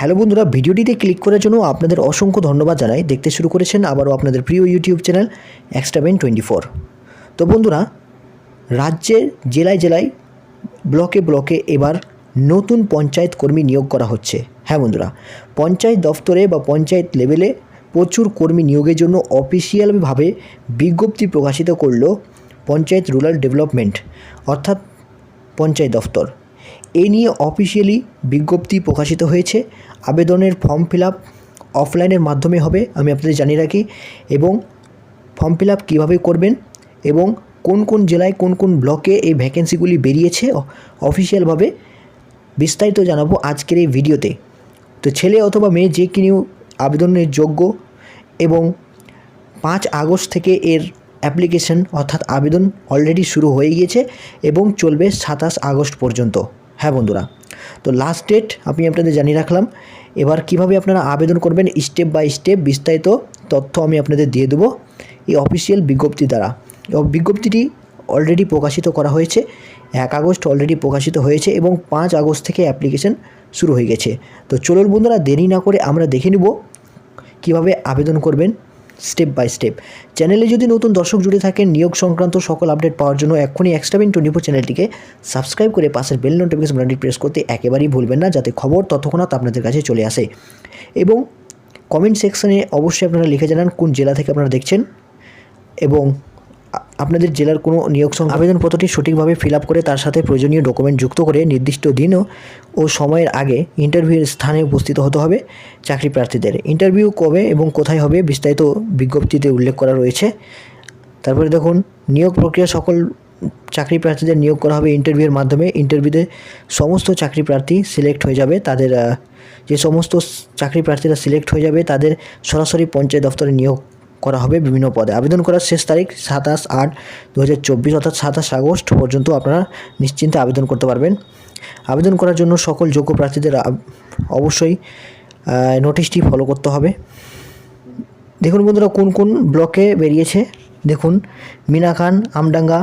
Hello বন্ধুরা, ভিডিওটিতে click করার জন্য আপনাদের অসংখ্য ধন্যবাদ জানাই। দেখতে শুরু করেছেন আবারও আপনাদের প্রিয় ইউটিউব চ্যানেল Extraben24। তো বন্ধুরা, রাজ্যের জেলায় জেলায় ব্লকে ব্লকে এবার নতুন পঞ্চায়েত কর্মী নিয়োগ করা হচ্ছে। হ্যাঁ বন্ধুরা, পঞ্চায়েত দফতরে বা পঞ্চায়েত লেভেলে প্রচুর কর্মী নিয়োগের জন্য অফিসিয়ালভাবে বিজ্ঞপ্তি প্রকাশিত করল পঞ্চায়েত রুরাল ডেভেলপমেন্ট অর্থাৎ পঞ্চায়েত দফতর। এ নিয়ে অফিসিয়ালি বিজ্ঞপ্তি প্রকাশিত হয়েছে। আবেদনের ফর্ম ফিল আপ অফলাইনের মাধ্যমে হবে, আমি আপনাদের জানিয়ে রাখি। এবং ফর্ম ফিল আপ কীভাবে করবেন এবং কোন কোন জেলায় কোন কোন ব্লকে এই ভ্যাকেন্সিগুলি বেরিয়েছে অফিসিয়ালভাবে বিস্তারিত জানাবো আজকের এই ভিডিওতে। তো ছেলে অথবা মেয়ে যে কেউ আবেদনের যোগ্য এবং 5 আগস্ট থেকে এর অ্যাপ্লিকেশন অর্থাৎ আবেদন অলরেডি শুরু হয়ে গিয়েছে এবং চলবে 27 আগস্ট পর্যন্ত। হ্যাঁ বন্ধুরা, তো লাস্ট ডেট আমি আপনাদের জানিয়ে রাখলাম। এবার কিভাবে আপনারা আবেদন করবেন স্টেপ বাই স্টেপ বিস্তারিত তথ্য আমি আপনাদের দিয়ে দেবো এই অফিসিয়াল বিজ্ঞপ্তি দ্বারা। বিজ্ঞপ্তিটি অলরেডি প্রকাশিত করা হয়েছে, 1 আগস্ট অলরেডি প্রকাশিত হয়েছে এবং 5 আগস্ট থেকে অ্যাপ্লিকেশন শুরু হয়ে গেছে। তো চলুন বন্ধুরা, দেরি না করে আমরা দেখে নেব কীভাবে আবেদন করবেন স্টেপ বাই স্টেপ। চ্যানেলে যদি নতুন দর্শক জুড়ে থাকেন, নিয়োগ সংক্রান্ত সকল আপডেট পাওয়ার জন্য এক্ষুনি Extraben24 চ্যানেলটিকে সাবস্ক্রাইব করে পাশের বেল নোটিফিকেশন বাটনটি প্রেস করতে একেবারেই ভুলবেন না, যাতে খবর তৎক্ষণাৎ আপনাদের কাছে চলে আসে। এবং কমেন্ট সেকশানে অবশ্যই আপনারা লিখে জানান কোন জেলা থেকে আপনারা দেখছেন এবং আপনাদের জেলার কোনো নিয়োগ আবেদনপত্রটি সঠিকভাবে ফিল আপ করে তার সাথে প্রয়োজনীয় ডকুমেন্ট যুক্ত করে নির্দিষ্ট দিন ও সময়ের আগে ইন্টারভিউয়ের স্থানে উপস্থিত হতে হবে চাকরি প্রার্থীদের। ইন্টারভিউ কবে এবং কোথায় হবে বিস্তারিত বিজ্ঞপ্তিতে উল্লেখ করা রয়েছে। তারপরে দেখুন, নিয়োগ প্রক্রিয়া সকল চাকরি প্রার্থীদের নিয়োগ করা হবে ইন্টারভিউয়ের মাধ্যমে। ইন্টারভিউতে সমস্ত চাকরি প্রার্থী সিলেক্ট হয়ে যাবে, তাদের যে সমস্ত চাকরি প্রার্থীরা সিলেক্ট হয়ে যাবে তাদের সরাসরি পঞ্চায়েত দফতরে নিয়োগ করা হবে বিভিন্ন পদে। আবেদন করার শেষ তারিখ 27/8/2024 অর্থাৎ 27 আগস্ট পর্যন্ত আপনারা নিশ্চিন্তে আবেদন করতে পারবেন। আবেদন করার জন্য সকল যোগ্য প্রার্থীদের অবশ্যই নোটিশটি ফলো করতে হবে। দেখুন বন্ধুরা, কোন কোন ব্লকে বেরিয়েছে দেখুন: মিনাখান, আমডাঙ্গা,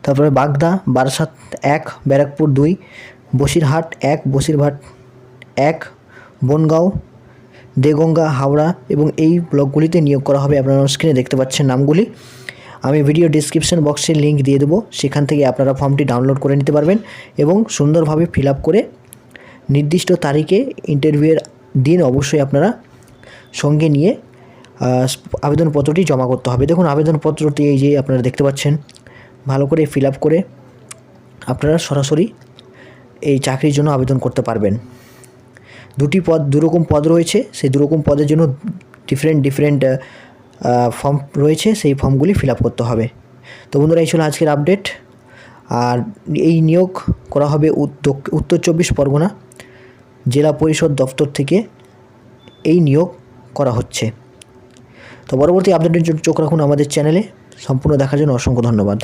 তারপরে বাগদা, বারাসাত 1, ব্যারাকপুর 2, বসিরহাট 1, বসিরহাট 1, বনগাঁও, দেগঙ্গা, হাওড়া এবং এই ব্লকগুলিতে নিয়োগ করা হবে। আপনারা স্ক্রিনে দেখতে পাচ্ছেন নামগুলি। আমি ভিডিও ডিসক্রিপশন বক্সে লিঙ্ক দিয়ে দেবো, সেখান থেকে আপনারা ফর্মটি ডাউনলোড করে নিতে পারবেন এবং সুন্দরভাবে ফিল আপ করে নির্দিষ্ট তারিখে ইন্টারভিউয়ের দিন অবশ্যই আপনারা সঙ্গে নিয়ে আবেদনপত্রটি জমা করতে হবে। দেখুন, আবেদনপত্রটি এই যে আপনারা দেখতে পাচ্ছেন, ভালো করে ফিল আপ করে আপনারা সরাসরি এই চাকরির জন্য আবেদন করতে পারবেন। দুরকম পদ রয়েছে, সেই দুরকম পদের জন্য ডিফারেন্ট ফর্ম রয়েছে, সেই ফর্মগুলি ফিল আপ করতে হবে। তো বন্ধুরা, এই ছিল আজকের আপডেট। আর এই নিয়োগ করা হবে উত্তর 24 পরগনা জেলা পরিষদ দপ্তর থেকে এই নিয়োগ করা হচ্ছে। তো পরবর্তী আপডেটের জন্য চোখ রাখুন আমাদের চ্যানেলে। সম্পূর্ণ দেখার জন্য অসংখ্য ধন্যবাদ।